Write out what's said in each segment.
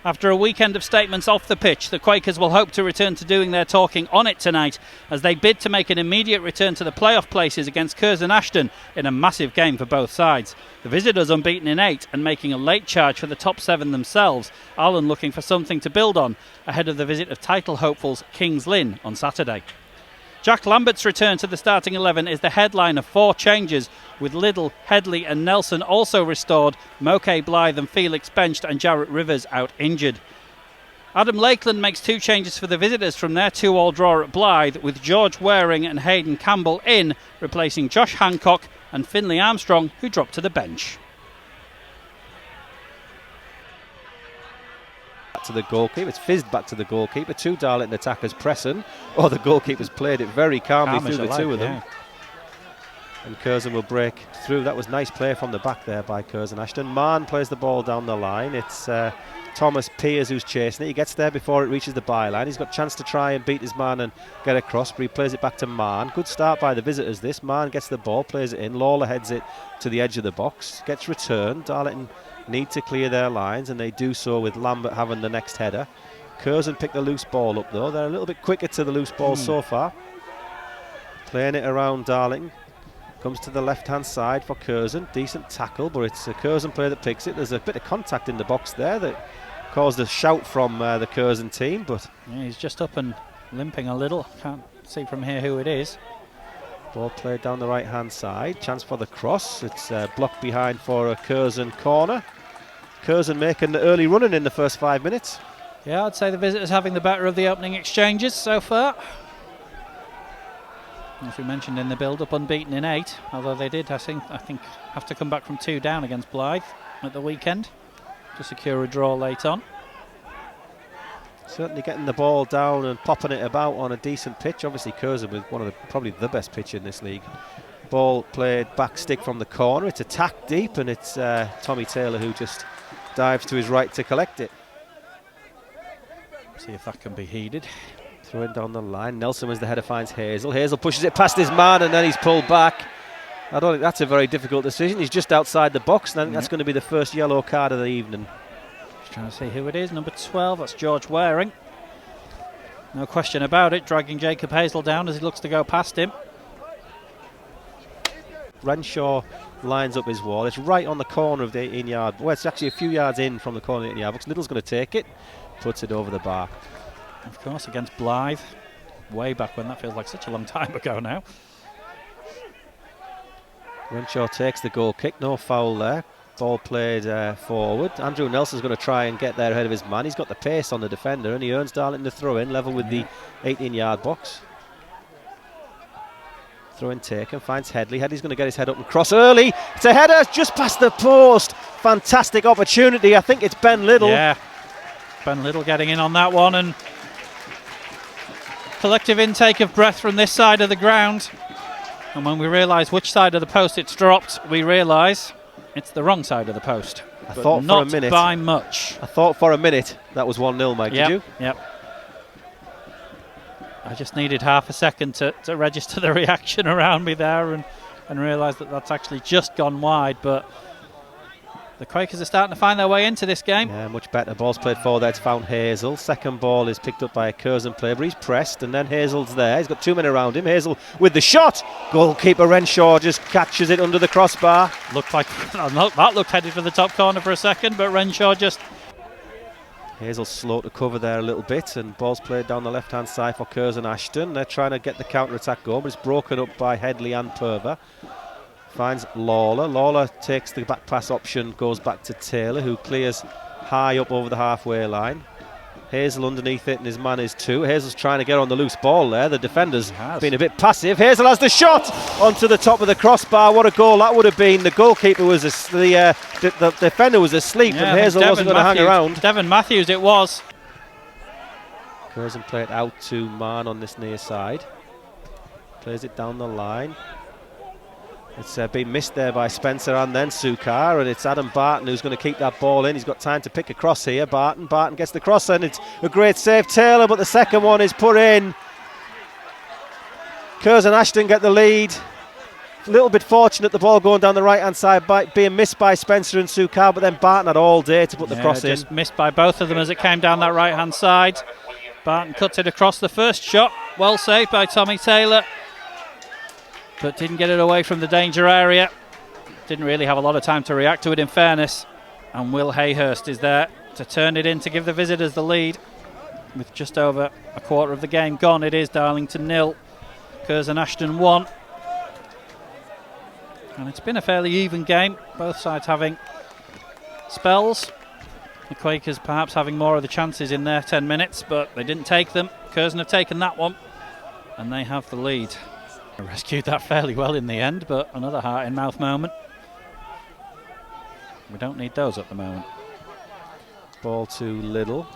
After a weekend of statements off the pitch, the Quakers will hope to return to doing their talking on it tonight as they bid to make an immediate return to the playoff places against Curzon Ashton in a massive game for both sides. The visitors unbeaten in 8 and making a late charge for the top 7 themselves, Ireland looking for something to build on ahead of the visit of title hopefuls Kings Lynn on Saturday. Jack Lambert's return to the starting 11 is the headline of 4 changes, with Liddell, Headley and Nelson also restored, Moke, Blythe and Felix benched and Jarrett Rivers out injured. Adam Lakeland makes 2 changes for the visitors from their 2-2 draw at Blythe, with George Waring and Hayden Campbell in, replacing Josh Hancock and Finlay Armstrong, who dropped to the bench. To the goalkeeper, it's fizzed back to the goalkeeper. 2 Darlington attackers pressing. Oh, the goalkeeper's played it very calmly through the 2 of them. And Curzon will break through. That was nice play from the back there by Curzon Ashton. Mann plays the ball down the line. It's Thomas Pears who's chasing it. He gets there before it reaches the byline. He's got a chance to try and beat his man and get across, but he plays it back to Mann. Good start by the visitors this. Mann gets the ball, plays it in. Lawler heads it to the edge of the box. Gets returned. Darlington need to clear their lines, and they do so with Lambert having the next header. Curzon picked the loose ball up though. They're a little bit quicker to the loose ball so far. Playing it around Darlington. Comes to the left hand side for Curzon. Decent tackle, but it's a Curzon player that picks it. There's a bit of contact in the box there that caused a shout from the Curzon team, but yeah, he's just up and limping a little. Can't see from here who it is. Ball played down the right hand side. Chance for the cross. It's blocked behind for a Curzon corner. Curzon making the early running in the first 5 minutes. Yeah, I'd say the visitors having the better of the opening exchanges so far. As we mentioned in the build-up, unbeaten in 8, although they did, I think, have to come back from 2 down against Blythe at the weekend to secure a draw late on. Certainly getting the ball down and popping it about on a decent pitch. Obviously Curzon with one of probably the best pitch in this league. Ball played back stick from the corner. It's attacked deep, and it's Tommy Taylor who just dives to his right to collect it. See if that can be heeded. Throwing down the line. Nelson as the header finds Hazel. Hazel pushes it past his man, and then he's pulled back. I don't think that's a very difficult decision. He's just outside the box, and I think that's going to be the first yellow card of the evening. Trying to see who it is. Number 12, that's George Waring. No question about it, dragging Jacob Hazel down as he looks to go past him. Renshaw lines up his wall. It's right on the corner of the 18-yard. Well, it's actually a few yards in from the corner of the 18-yard box. Little's going to take it, puts it over the bar. Of course, against Blythe, way back when. That feels like such a long time ago now. Renshaw takes the goal kick, no foul there. Ball played forward. Andrew Nelson's going to try and get there ahead of his man. He's got the pace on the defender, and he earns Darlington the throw-in, level with the 18-yard box. Throw-in taken, finds Headley. Headley's going to get his head up and cross early. It's a header just past the post. Fantastic opportunity. I think it's Ben Liddell. Yeah, Ben Liddell getting in on that one, and collective intake of breath from this side of the ground. And when we realise which side of the post it's dropped, we realise it's the wrong side of the post. I thought not for a minute, by much. I thought for a minute that was 1-0, Mike. Yep, did you? Yep. I just needed half a second to register the reaction around me there and realise that that's actually just gone wide. But the Quakers are starting to find their way into this game. Yeah, much better. Ball's played forward there. It's found Hazel. Second ball is picked up by a Curzon player, but he's pressed, and then Hazel's there. He's got 2 men around him. Hazel with the shot. Goalkeeper Renshaw just catches it under the crossbar. Looked like that looked headed for the top corner for a second, but Renshaw just... Hazel's slow to cover there a little bit, and ball's played down the left-hand side for Curzon Ashton. They're trying to get the counter-attack going, but it's broken up by Headley and Purver. Finds Lawler. Lawler takes the back pass option, goes back to Taylor, who clears high up over the halfway line. Hazel underneath it, and his man is too. Hazel's trying to get on the loose ball there. The defender's been a bit passive. Hazel has the shot onto the top of the crossbar. What a goal that would have been. The goalkeeper was the defender was asleep, and Hazel wasn't going to hang around. Devon Matthews it was. Curzon played out to Mann on this near side. Plays it down the line. It's been missed there by Spencer and then Sukar, and it's Adam Barton who's going to keep that ball in. He's got time to pick a cross here. Barton gets the cross, and it's a great save, Taylor, but the second one is put in. Curzon Ashton get the lead. A little bit fortunate the ball going down the right hand side, being missed by Spencer and Sukar, but then Barton had all day to put the cross in. Just missed by both of them as it came down that right hand side. Barton cuts it across. The first shot, well saved by Tommy Taylor, but didn't get it away from the danger area. Didn't really have a lot of time to react to it, in fairness. And Will Hayhurst is there to turn it in to give the visitors the lead. With just over a quarter of the game gone, it is Darlington 0, Curzon Ashton 1. And it's been a fairly even game, both sides having spells. The Quakers perhaps having more of the chances in their 10 minutes, but they didn't take them. Curzon have taken that one, and they have the lead. They rescued that fairly well in the end, but another heart-in-mouth moment. We don't need those at the moment. Ball to Little.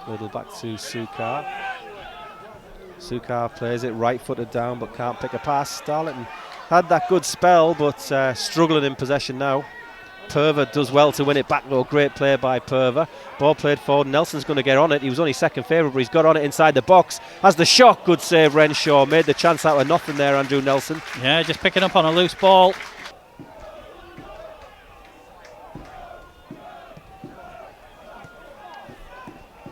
Little back to Sukar. Sukar plays it right-footed down, but can't pick a pass. Darlington had that good spell, but struggling in possession now. Purver does well to win it back though. Great play by Purver. Ball played forward. Nelson's going to get on it. He was only second favourite, but he's got on it inside the box. Has the shot. Good save, Renshaw. Made the chance out of nothing there, Andrew Nelson. Yeah, just picking up on a loose ball.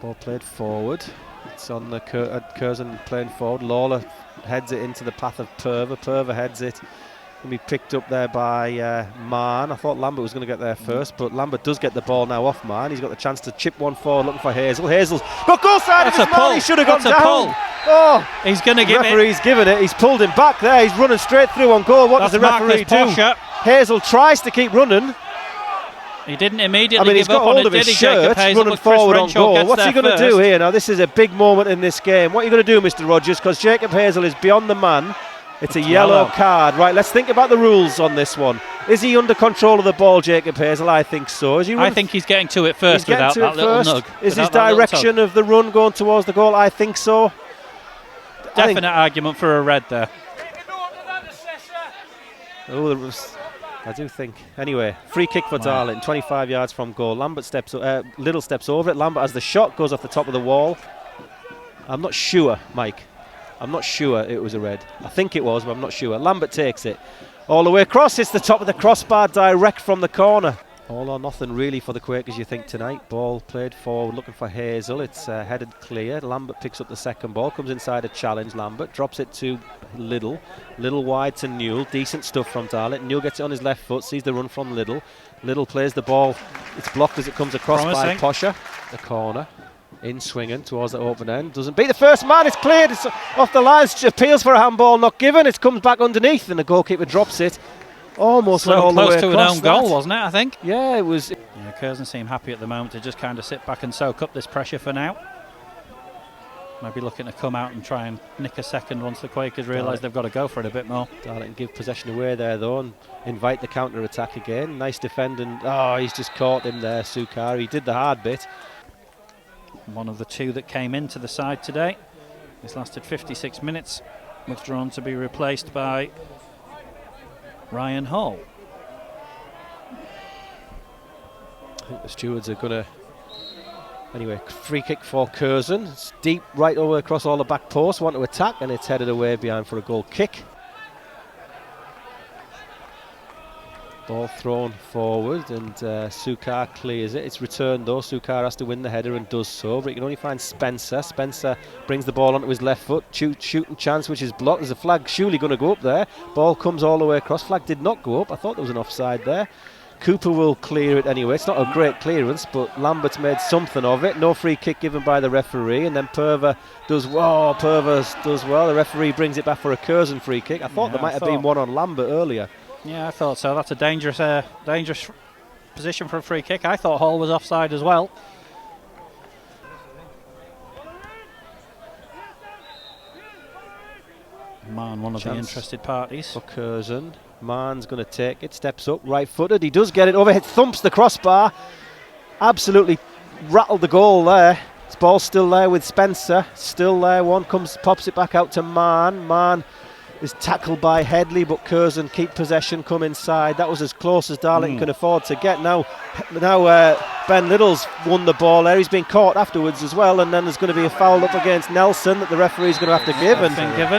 Ball played forward. It's on the Curzon playing forward. Lawler heads it into the path of Purver. Purver heads it. Going to be picked up there by Mann. I thought Lambert was going to get there first, but Lambert does get the ball now off Mann. He's got the chance to chip one forward, looking for Hazel. Hazel's got goal side. That's a pull. He should have got down. Pull. Oh, he's going to give it. Referee's given it. He's pulled him back there. He's running straight through on goal. What does the referee do? Hazel tries to keep running. He didn't immediately I mean, he's give got up on hold it, of his did he, shirt, running forward on goal. What's he going to do here now? This is a big moment in this game. What are you going to do, Mr. Rogers? Because Jacob Hazel is beyond the man. It's a yellow card. Right, let's think about the rules on this one. Is he under control of the ball, Jacob Hazel? I think so. I think he's getting to it first without that little nug. Is his direction of the run going towards the goal? I think so. Definite argument for a red there. Oh, I do think. Anyway, free kick for Darlington, 25 yards from goal. Lambert Little steps over it. Lambert has the shot, goes off the top of the wall. I'm not sure, Mike. I'm not sure it was a red. I think it was, but I'm not sure. Lambert takes it all the way across. It's the top of the crossbar, direct from the corner. All or nothing really for the Quakers, you think, tonight. Ball played forward, looking for Hazel. It's headed clear. Lambert picks up the second ball, comes inside a challenge. Lambert drops it to Little. Little wide to Newell. Decent stuff from Darlington. Newell gets it on his left foot, sees the run from Little. Little plays the ball. It's blocked as it comes across by Posher. The corner. In swinging towards the open end. Doesn't beat the first man. It's cleared. It's off the line. Appeals for a handball, not given. It comes back underneath, and the goalkeeper drops it. Almost went all the way across. Close to an own goal, wasn't it, I think? Yeah, it was. Yeah, Curzon seem happy at the moment to just kind of sit back and soak up this pressure for now. Maybe looking to come out and try and nick a second once the Quakers realise they've got to go for it a bit more. Darlington give possession away there, though, and invite the counter-attack again. Nice defending. Oh, he's just caught him there, Sukar. He did the hard bit. One of the two that came into the side today. This lasted 56 minutes. Withdrawn to be replaced by Ryan Hall. I think the stewards are going to... Anyway, free kick for Curzon. It's deep right over across all the back posts. Want to attack, and it's headed away behind for a goal kick. Ball thrown forward, and Sukar clears it. It's returned though. Sukar has to win the header and does so, but he can only find Spencer. Spencer brings the ball onto his left foot. Shooting chance, which is blocked. There's a flag surely going to go up there. Ball comes all the way across. Flag did not go up. I thought there was an offside there. Cooper will clear it anyway. It's not a great clearance, but Lambert's made something of it. No free kick given by the referee, and then Purver does well. Purver does well. The referee brings it back for a Curzon free kick. I thought there might have been one on Lambert earlier. Yeah, I thought so. That's a dangerous position for a free kick. I thought Hall was offside as well. Mann, one of the interested parties. For Curzon. Mann's going to take it, steps up, right-footed. He does get it overhead, thumps the crossbar. Absolutely rattled the goal there. This ball's still there with Spencer. Still there. One pops it back out to Mann. Mann is tackled by Headley, but Curzon keep possession, come inside. That was as close as Darlington can afford to get. Now Ben Little's won the ball there. He's been caught afterwards as well, and then there's going to be a foul up against Nelson that the referee's going to have to give.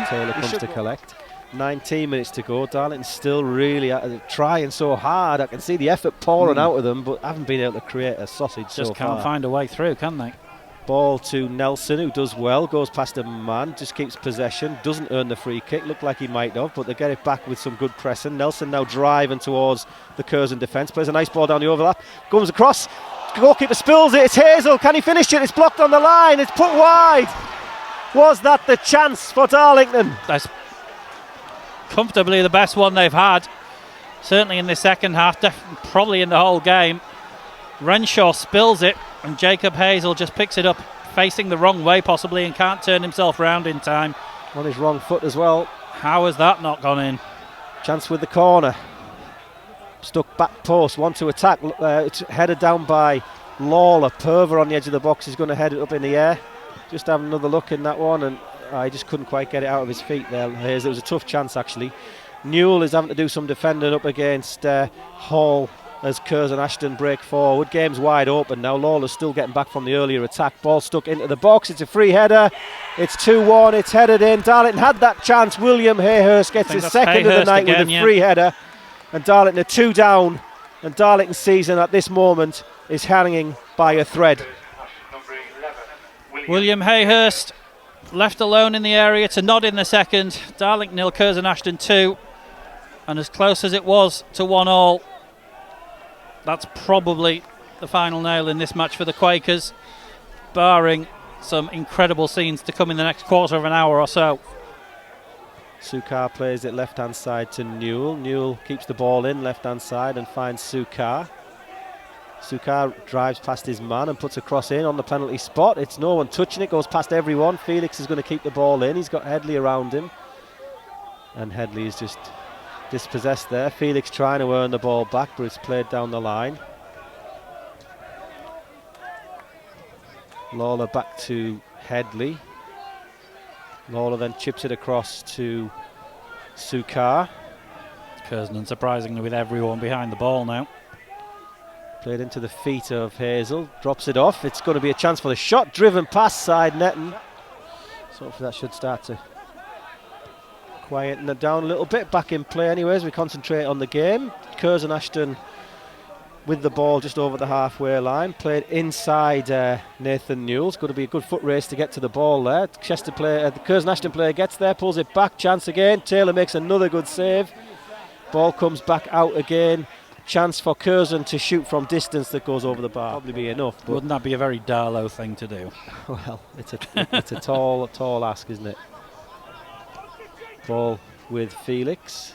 Taylor comes to collect. 19 minutes to go. Darlington still really trying so hard. I can see the effort pouring out of them, but haven't been able to create a sausage so far. Just can't find a way through, can they? Ball to Nelson, who does well, goes past a man, just keeps possession, doesn't earn the free kick, looked like he might have, but they get it back with some good pressing. Nelson now driving towards the Curzon defence, plays a nice ball down the overlap, comes across, goalkeeper spills it, it's Hazel, can he finish it? It's blocked on the line, it's put wide. Was that the chance for Darlington? That's comfortably the best one they've had, certainly in the second half, probably in the whole game. Renshaw spills it and Jacob Hazel just picks it up, facing the wrong way possibly, and can't turn himself round in time. On his wrong foot as well. How has that not gone in? Chance with the corner. Stuck back post, one to attack. It's headed down by Lawler. Perver on the edge of the box is going to head it up in the air. Just having another look in that one, and I just couldn't quite get it out of his feet there. It was a tough chance actually. Newell is having to do some defending up against Hall as Curzon Ashton break forward. Game's wide open now. Lawler's still getting back from the earlier attack. Ball stuck into the box. It's a free header. It's 2-1. It's headed in. Darlington had that chance. William Hayhurst gets his second of the night again, with a free header. And Darlington are 2 down. And Darlington's season at this moment is hanging by a thread. William Hayhurst left alone in the area to nod in the second. Darlington 0, Curzon Ashton 2. And as close as it was to 1-1, that's probably the final nail in this match for the Quakers, barring some incredible scenes to come in the next quarter of an hour or so. Sukar plays it left hand side to Newell. Newell keeps the ball in left hand side and finds Sukar. Sukar drives past his man and puts a cross in on the penalty spot. It's no one touching it, goes past everyone. Felix is going to keep the ball in. He's got Headley around him, and Headley is just dispossessed there. Felix trying to earn the ball back, but it's played down the line. Lawler back to Headley. Lawler then chips it across to Sukar. Curzon unsurprisingly with everyone behind the ball now. Played into the feet of Hazel, drops it off. It's going to be a chance for the shot, driven past side netting. So hopefully that should start to quieten it down a little bit. Back in play anyways, we concentrate on the game. Curzon Ashton with the ball just over the halfway line, played inside Nathan Newell. It's going to be a good foot race to get to the ball there. Chester player, the Curzon Ashton player gets there, pulls it back, chance again. Taylor makes another good save. Ball comes back out again. Chance for Curzon to shoot from distance that goes over the bar. Probably be enough. But wouldn't that be a very Darlow thing to do? Well, it's a tall ask, isn't it? Ball with Felix.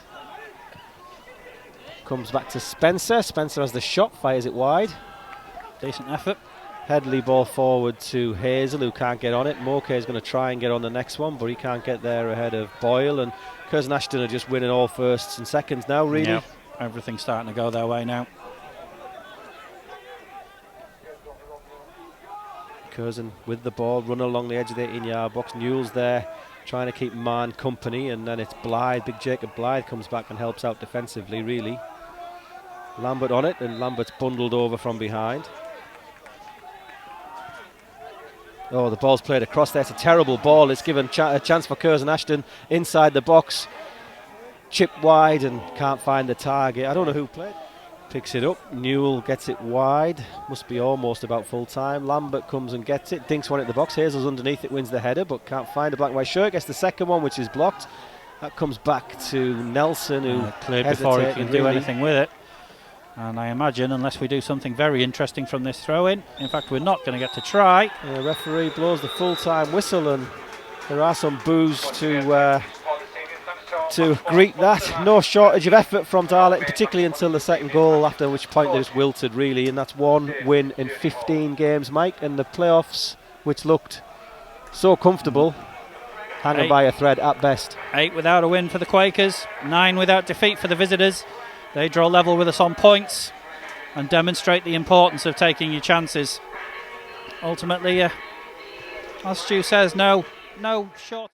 Comes back to Spencer. Spencer has the shot, fires it wide. Decent effort. Headley ball forward to Hazel, who can't get on it. Moke is going to try and get on the next one, but he can't get there ahead of Boyle. And Curzon Ashton are just winning all firsts and seconds now, really. Yep. Everything's starting to go their way now. Curzon with the ball, running along the edge of the 18-yard box. Newell's there, trying to keep Mann company, and then it's Blythe. Big Jacob Blythe comes back and helps out defensively, really. Lambert on it, and Lambert's bundled over from behind. Oh, the ball's played across there. It's a terrible ball. It's given a chance for Curzon Ashton inside the box. Chip wide and can't find the target. I don't know who played. Picks it up. Newell gets it wide. Must be almost about full time. Lambert comes and gets it. Dinks one at the box. Hazel's underneath it, wins the header, but can't find a black and white shirt. Gets the second one, which is blocked. That comes back to Nelson, who cleared before he can do anything with it. And I imagine, unless we do something very interesting from this throw-in, in fact, we're not going to get to try. The referee blows the full-time whistle, and there are some boos to greet that. No shortage of effort from Darlington, particularly until the second goal, after which point they just wilted, really. And that's one win in 15 games, Mike. And the playoffs, which looked so comfortable, hanging by a thread at best. 8 without a win for the Quakers, 9 without defeat for the visitors. They draw level with us on points and demonstrate the importance of taking your chances. Ultimately, as Stu says, no short.